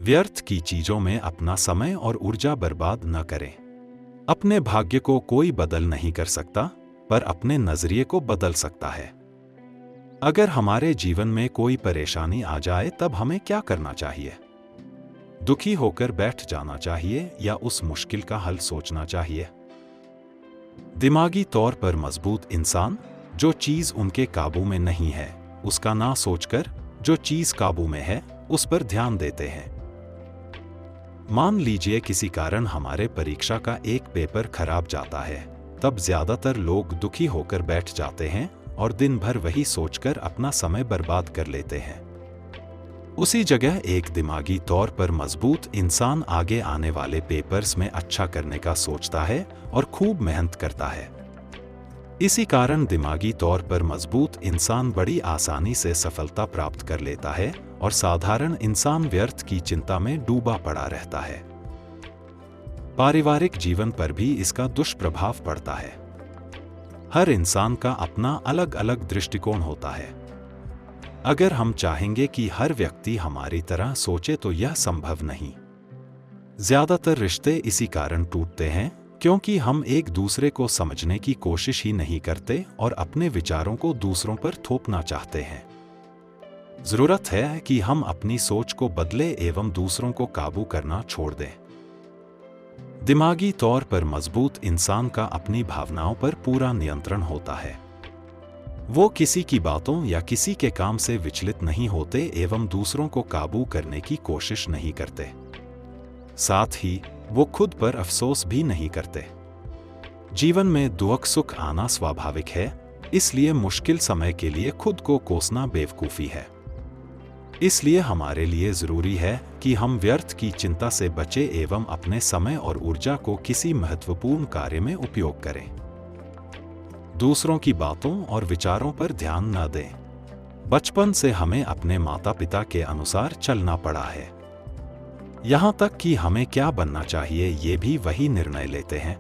व्यर्थ की चीजों में अपना समय और ऊर्जा बर्बाद न करें। अपने भाग्य को कोई बदल नहीं कर सकता, पर अपने नजरिए को बदल सकता है। अगर हमारे जीवन में कोई परेशानी आ जाए तब हमें क्या करना चाहिए? दुखी होकर बैठ जाना चाहिए या उस मुश्किल का हल सोचना चाहिए? दिमागी तौर पर मजबूत इंसान जो चीज उनके काबू में नहीं है उसका ना सोचकर जो चीज काबू में है उस पर ध्यान देते हैं। मान लीजिए किसी कारण हमारे परीक्षा का एक पेपर खराब जाता है, तब ज्यादातर लोग दुखी होकर बैठ जाते हैं और दिन भर वही सोचकर अपना समय बर्बाद कर लेते हैं। उसी जगह एक दिमागी तौर पर मजबूत इंसान आगे आने वाले पेपर्स में अच्छा करने का सोचता है और खूब मेहनत करता है। इसी कारण दिमागी तौर पर मजबूत इंसान बड़ी आसानी से सफलता प्राप्त कर लेता है और साधारण इंसान व्यर्थ की चिंता में डूबा पड़ा रहता है। पारिवारिक जीवन पर भी इसका दुष्प्रभाव पड़ता है। हर इंसान का अपना अलग अलग दृष्टिकोण होता है। अगर हम चाहेंगे कि हर व्यक्ति हमारी तरह सोचे तो यह संभव नहीं। ज्यादातर रिश्ते इसी कारण टूटते हैं क्योंकि हम एक दूसरे को समझने की कोशिश ही नहीं करते और अपने विचारों को दूसरों पर थोपना चाहते हैं। जरूरत है कि हम अपनी सोच को बदले एवं दूसरों को काबू करना छोड़ दें। दिमागी तौर पर मजबूत इंसान का अपनी भावनाओं पर पूरा नियंत्रण होता है। वो किसी की बातों या किसी के काम से विचलित नहीं होते एवं दूसरों को काबू करने की कोशिश नहीं करते। साथ ही वो खुद पर अफसोस भी नहीं करते। जीवन में दुख सुख आना स्वाभाविक है, इसलिए मुश्किल समय के लिए खुद को कोसना बेवकूफी है। इसलिए हमारे लिए जरूरी है कि हम व्यर्थ की चिंता से बचें एवं अपने समय और ऊर्जा को किसी महत्वपूर्ण कार्य में उपयोग करें। दूसरों की बातों और विचारों पर ध्यान न दें। बचपन से हमें अपने माता पिता के अनुसार चलना पड़ा है। यहाँ तक कि हमें क्या बनना चाहिए ये भी वही निर्णय लेते हैं।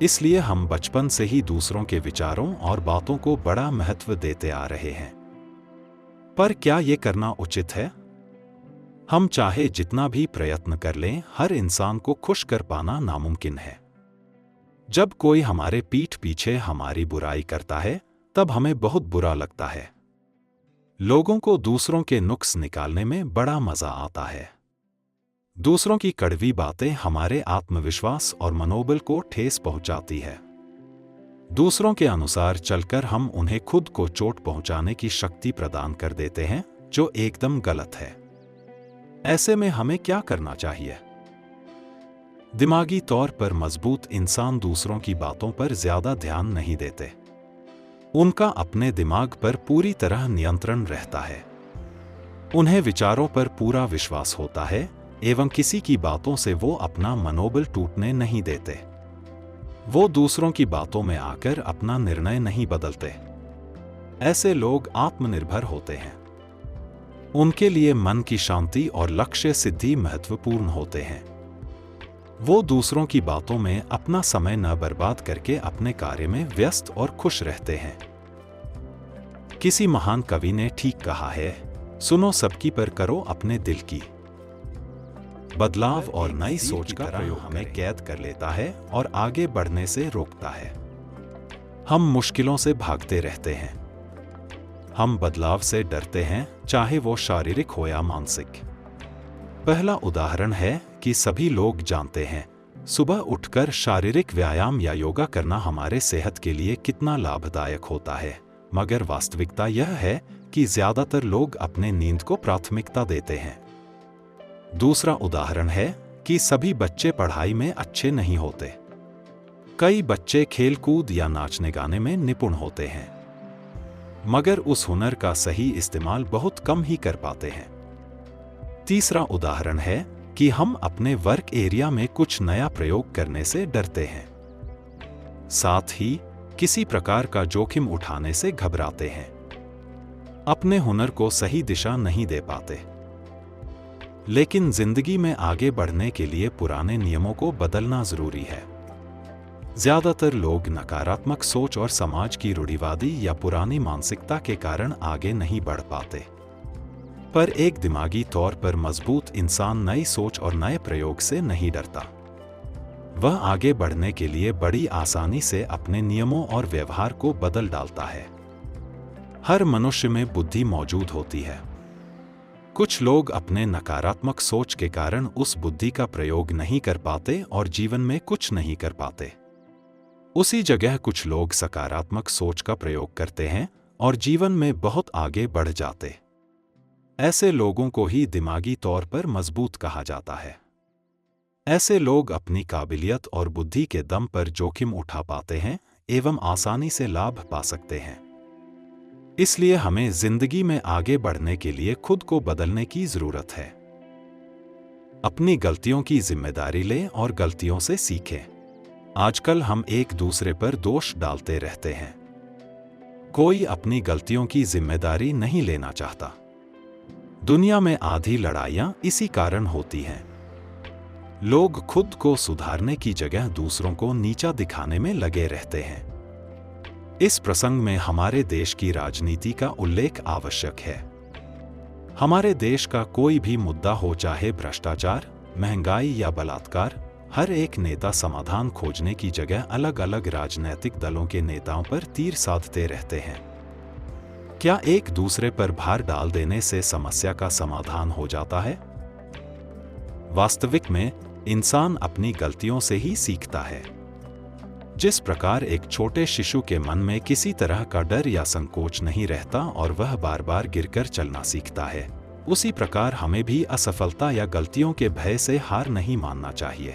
इसलिए हम बचपन से ही दूसरों के विचारों और बातों को बड़ा महत्व देते आ रहे हैं। पर क्या ये करना उचित है? हम चाहे जितना भी प्रयत्न कर लें, हर इंसान को खुश कर पाना नामुमकिन है। जब कोई हमारे पीठ पीछे हमारी बुराई करता है तब हमें बहुत बुरा लगता है। लोगों को दूसरों के नुक्स निकालने में बड़ा मजा आता है। दूसरों की कड़वी बातें हमारे आत्मविश्वास और मनोबल को ठेस पहुंचाती है। दूसरों के अनुसार चलकर हम उन्हें खुद को चोट पहुंचाने की शक्ति प्रदान कर देते हैं, जो एकदम गलत है। ऐसे में हमें क्या करना चाहिए? दिमागी तौर पर मजबूत इंसान दूसरों की बातों पर ज्यादा ध्यान नहीं देते। उनका अपने दिमाग पर पूरी तरह नियंत्रण रहता है। उन्हें विचारों पर पूरा विश्वास होता है एवं किसी की बातों से वो अपना मनोबल टूटने नहीं देते। वो दूसरों की बातों में आकर अपना निर्णय नहीं बदलते। ऐसे लोग आत्मनिर्भर होते हैं। उनके लिए मन की शांति और लक्ष्य सिद्धि महत्वपूर्ण होते हैं। वो दूसरों की बातों में अपना समय न बर्बाद करके अपने कार्य में व्यस्त और खुश रहते हैं। किसी महान कवि ने ठीक कहा है, सुनो सबकी पर करो अपने दिल की। बदलाव और नई सोच का प्रयोग हमें कैद कर लेता है और आगे बढ़ने से रोकता है। हम मुश्किलों से भागते रहते हैं। हम बदलाव से डरते हैं, चाहे वो शारीरिक हो या मानसिक। पहला उदाहरण है कि सभी लोग जानते हैं सुबह उठकर शारीरिक व्यायाम या योगा करना हमारे सेहत के लिए कितना लाभदायक होता है, मगर वास्तविकता यह है कि ज्यादातर लोग अपने नींद को प्राथमिकता देते हैं। दूसरा उदाहरण है कि सभी बच्चे पढ़ाई में अच्छे नहीं होते। कई बच्चे खेलकूद या नाचने गाने में निपुण होते हैं, मगर उस हुनर का सही इस्तेमाल बहुत कम ही कर पाते हैं। तीसरा उदाहरण है कि हम अपने वर्क एरिया में कुछ नया प्रयोग करने से डरते हैं। साथ ही किसी प्रकार का जोखिम उठाने से घबराते हैं। अपने हुनर को सही दिशा नहीं दे पाते। लेकिन जिंदगी में आगे बढ़ने के लिए पुराने नियमों को बदलना जरूरी है। ज्यादातर लोग नकारात्मक सोच और समाज की रूढ़िवादी या पुरानी मानसिकता के कारण आगे नहीं बढ़ पाते। पर एक दिमागी तौर पर मजबूत इंसान नई सोच और नए प्रयोग से नहीं डरता। वह आगे बढ़ने के लिए बड़ी आसानी से अपने नियमों और व्यवहार को बदल डालता है। हर मनुष्य में बुद्धि मौजूद होती है। कुछ लोग अपने नकारात्मक सोच के कारण उस बुद्धि का प्रयोग नहीं कर पाते और जीवन में कुछ नहीं कर पाते। उसी जगह कुछ लोग सकारात्मक सोच का प्रयोग करते हैं और जीवन में बहुत आगे बढ़ जाते। ऐसे लोगों को ही दिमागी तौर पर मजबूत कहा जाता है। ऐसे लोग अपनी काबिलियत और बुद्धि के दम पर जोखिम उठा पाते हैं एवं आसानी से लाभ पा सकते हैं। इसलिए हमें जिंदगी में आगे बढ़ने के लिए खुद को बदलने की जरूरत है। अपनी गलतियों की जिम्मेदारी लें और गलतियों से सीखें। आजकल हम एक दूसरे पर दोष डालते रहते हैं। कोई अपनी गलतियों की जिम्मेदारी नहीं लेना चाहता। दुनिया में आधी लड़ाइयां इसी कारण होती हैं। लोग खुद को सुधारने की जगह दूसरों को नीचा दिखाने में लगे रहते हैं। इस प्रसंग में हमारे देश की राजनीति का उल्लेख आवश्यक है। हमारे देश का कोई भी मुद्दा हो, चाहे भ्रष्टाचार, महंगाई या बलात्कार, हर एक नेता समाधान खोजने की जगह अलग अलग राजनीतिक दलों के नेताओं पर तीर साधते रहते हैं। क्या एक दूसरे पर भार डाल देने से समस्या का समाधान हो जाता है? वास्तविक में इंसान अपनी गलतियों से ही सीखता है। जिस प्रकार एक छोटे शिशु के मन में किसी तरह का डर या संकोच नहीं रहता और वह बार बार गिरकर चलना सीखता है, उसी प्रकार हमें भी असफलता या गलतियों के भय से हार नहीं मानना चाहिए।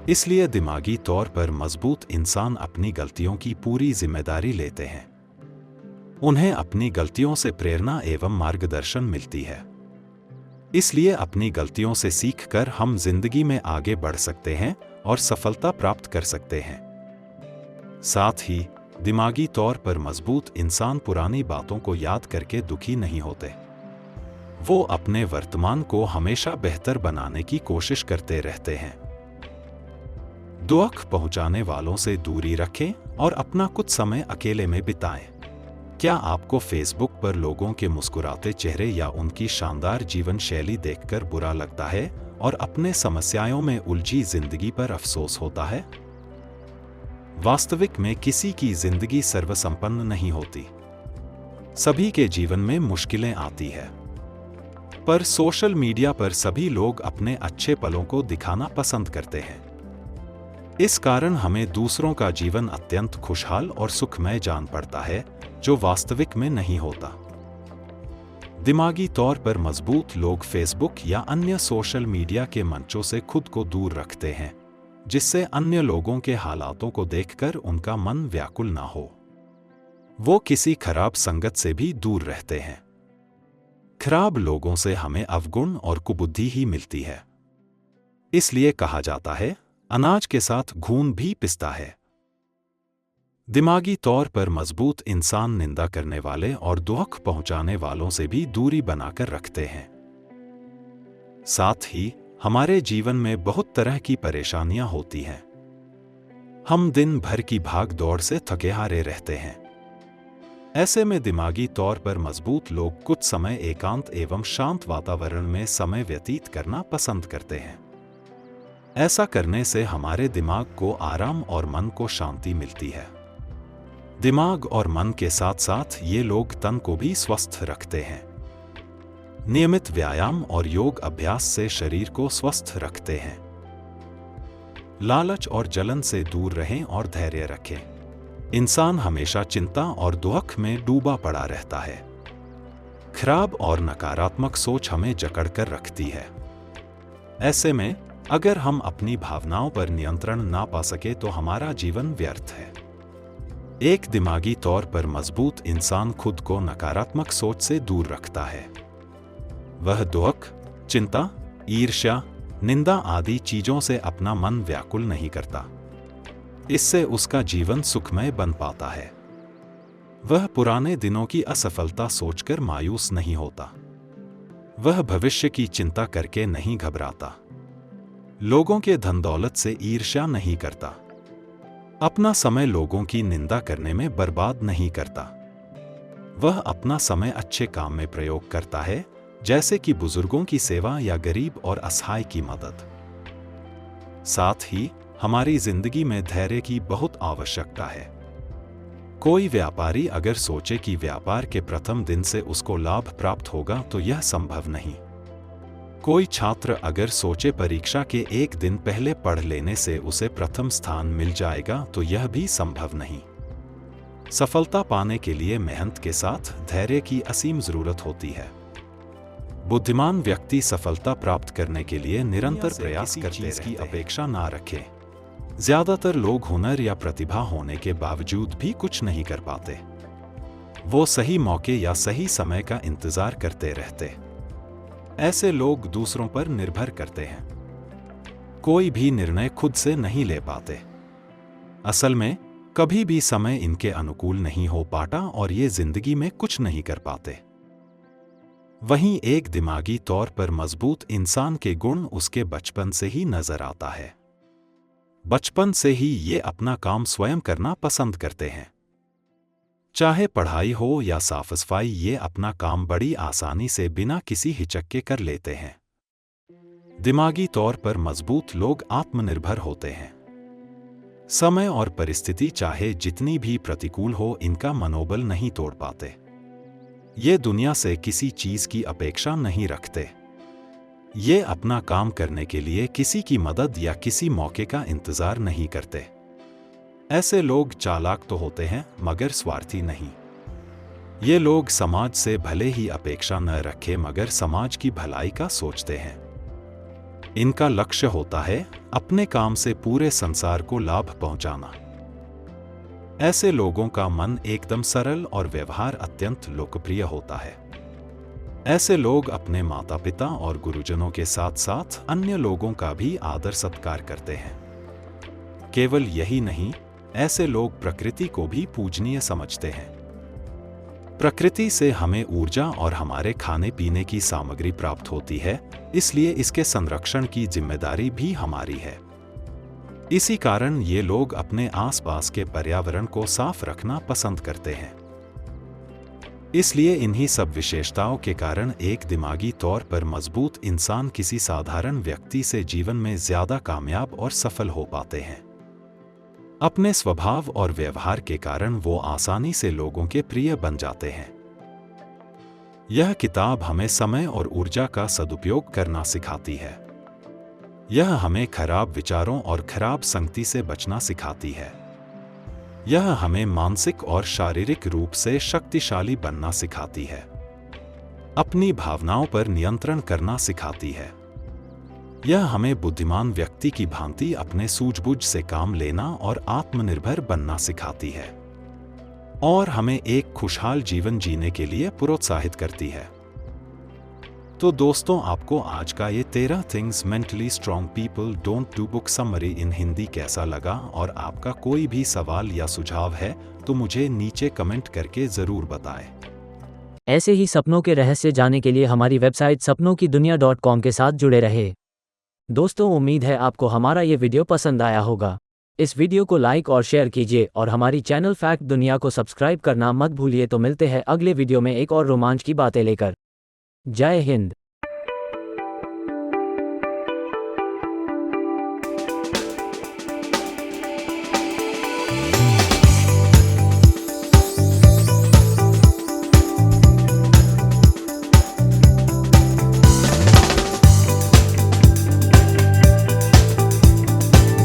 इसलिए दिमागी तौर पर मजबूत इंसान अपनी गलतियों की पूरी जिम्मेदारी लेते हैं। उन्हें अपनी गलतियों से प्रेरणा एवं मार्गदर्शन मिलती है। इसलिए अपनी गलतियों से सीखकर हम जिंदगी में आगे बढ़ सकते हैं और सफलता प्राप्त कर सकते हैं। साथ ही दिमागी तौर पर मजबूत इंसान पुरानी बातों को याद करके दुखी नहीं होते। वो अपने वर्तमान को हमेशा बेहतर बनाने की कोशिश करते रहते हैं। दुख पहुंचाने वालों से दूरी रखें और अपना कुछ समय अकेले में बिताएं। क्या आपको फेसबुक पर लोगों के मुस्कुराते चेहरे या उनकी शानदार जीवन शैली देखकर बुरा लगता है और अपने समस्याओं में उलझी जिंदगी पर अफसोस होता है? वास्तविक में किसी की जिंदगी सर्वसंपन्न नहीं होती। सभी के जीवन में मुश्किलें आती है। पर सोशल मीडिया पर सभी लोग अपने अच्छे पलों को दिखाना पसंद करते हैं। इस कारण हमें दूसरों का जीवन अत्यंत खुशहाल और सुखमय जान पड़ता है, जो वास्तविक में नहीं होता। दिमागी तौर पर मजबूत लोग फेसबुक या अन्य सोशल मीडिया के मंचों से खुद को दूर रखते हैं, जिससे अन्य लोगों के हालातों को देखकर उनका मन व्याकुल ना हो। वो किसी खराब संगत से भी दूर रहते हैं। खराब लोगों से हमें अवगुण और कुबुद्धि ही मिलती है। इसलिए कहा जाता है, अनाज के साथ घून भी पिसता है। दिमागी तौर पर मजबूत इंसान निंदा करने वाले और दुख पहुंचाने वालों से भी दूरी बनाकर रखते हैं। साथ ही हमारे जीवन में बहुत तरह की परेशानियां होती हैं। हम दिन भर की भाग दौड़ से थके हारे रहते हैं। ऐसे में दिमागी तौर पर मजबूत लोग कुछ समय एकांत एवं शांत वातावरण में समय व्यतीत करना पसंद करते हैं। ऐसा करने से हमारे दिमाग को आराम और मन को शांति मिलती है। दिमाग और मन के साथ साथ ये लोग तन को भी स्वस्थ रखते हैं। नियमित व्यायाम और योग अभ्यास से शरीर को स्वस्थ रखते हैं। लालच और जलन से दूर रहें और धैर्य रखें। इंसान हमेशा चिंता और दुख में डूबा पड़ा रहता है। खराब और नकारात्मक सोच हमें जकड़ कर रखती है। ऐसे में अगर हम अपनी भावनाओं पर नियंत्रण ना पा सके तो हमारा जीवन व्यर्थ है। एक दिमागी तौर पर मजबूत इंसान खुद को नकारात्मक सोच से दूर रखता है। वह दुख, चिंता, ईर्ष्या, निंदा आदि चीजों से अपना मन व्याकुल नहीं करता। इससे उसका जीवन सुखमय बन पाता है। वह पुराने दिनों की असफलता सोचकर मायूस नहीं होता। वह भविष्य की चिंता करके नहीं घबराता। लोगों के धन दौलत से ईर्ष्या नहीं करता। अपना समय लोगों की निंदा करने में बर्बाद नहीं करता। वह अपना समय अच्छे काम में प्रयोग करता है, जैसे कि बुजुर्गों की सेवा या गरीब और असहाय की मदद। साथ ही हमारी जिंदगी में धैर्य की बहुत आवश्यकता है। कोई व्यापारी अगर सोचे कि व्यापार के प्रथम दिन से उसको लाभ प्राप्त होगा तो यह संभव नहीं। कोई छात्र अगर सोचे परीक्षा के एक दिन पहले पढ़ लेने से उसे प्रथम स्थान मिल जाएगा तो यह भी संभव नहीं। सफलता पाने के लिए मेहनत के साथ धैर्य की असीम जरूरत होती है। बुद्धिमान व्यक्ति सफलता प्राप्त करने के लिए निरंतर प्रयास करते रहते की अपेक्षा ना रखे। ज्यादातर लोग हुनर या प्रतिभा होने के बावजूद भी कुछ नहीं कर पाते। वो सही मौके या सही समय का इंतजार करते रहते। ऐसे लोग दूसरों पर निर्भर करते हैं, कोई भी निर्णय खुद से नहीं ले पाते। असल में कभी भी समय इनके अनुकूल नहीं हो पाता और ये जिंदगी में कुछ नहीं कर पाते। वहीं एक दिमागी तौर पर मजबूत इंसान के गुण उसके बचपन से ही नजर आता है। बचपन से ही ये अपना काम स्वयं करना पसंद करते हैं। चाहे पढ़ाई हो या साफ सफाई, ये अपना काम बड़ी आसानी से बिना किसी हिचक के कर लेते हैं। दिमागी तौर पर मजबूत लोग आत्मनिर्भर होते हैं। समय और परिस्थिति चाहे जितनी भी प्रतिकूल हो, इनका मनोबल नहीं तोड़ पाते। ये दुनिया से किसी चीज की अपेक्षा नहीं रखते। ये अपना काम करने के लिए किसी की मदद या किसी मौके का इंतजार नहीं करते। ऐसे लोग चालाक तो होते हैं मगर स्वार्थी नहीं। ये लोग समाज से भले ही अपेक्षा न रखे मगर समाज की भलाई का सोचते हैं। इनका लक्ष्य होता है अपने काम से पूरे संसार को लाभ पहुंचाना। ऐसे लोगों का मन एकदम सरल और व्यवहार अत्यंत लोकप्रिय होता है। ऐसे लोग अपने माता पिता और गुरुजनों के साथ साथ अन्य लोगों का भी आदर सत्कार करते हैं। केवल यही नहीं, ऐसे लोग प्रकृति को भी पूजनीय समझते हैं। प्रकृति से हमें ऊर्जा और हमारे खाने पीने की सामग्री प्राप्त होती है, इसलिए इसके संरक्षण की जिम्मेदारी भी हमारी है। इसी कारण ये लोग अपने आसपास के पर्यावरण को साफ रखना पसंद करते हैं। इसलिए इन्हीं सब विशेषताओं के कारण एक दिमागी तौर पर मजबूत इंसान किसी साधारण व्यक्ति से जीवन में ज्यादा कामयाब और सफल हो पाते हैं। अपने स्वभाव और व्यवहार के कारण वो आसानी से लोगों के प्रिय बन जाते हैं। यह किताब हमें समय और ऊर्जा का सदुपयोग करना सिखाती है। यह हमें खराब विचारों और खराब संगति से बचना सिखाती है। यह हमें मानसिक और शारीरिक रूप से शक्तिशाली बनना सिखाती है। अपनी भावनाओं पर नियंत्रण करना सिखाती है। यह हमें बुद्धिमान व्यक्ति की भांति अपने सूझबूझ से काम लेना और आत्मनिर्भर बनना सिखाती है और हमें एक खुशहाल जीवन जीने के लिए प्रोत्साहित करती है। तो दोस्तों, आपको आज का ये 13 things mentally strong people don't do book summary इन हिंदी कैसा लगा, और आपका कोई भी सवाल या सुझाव है तो मुझे नीचे कमेंट करके जरूर बताएं। ऐसे ही सपनों के रहस्य जानने के लिए हमारी वेबसाइट sapnokidunia.com के साथ जुड़े रहे। दोस्तों, उम्मीद है आपको हमारा ये वीडियो पसंद आया होगा। इस वीडियो को लाइक और शेयर कीजिए और हमारी चैनल फैक्ट दुनिया को सब्सक्राइब करना मत भूलिए। तो मिलते हैं अगले वीडियो में एक और रोमांच की बातें लेकर। जय हिंद।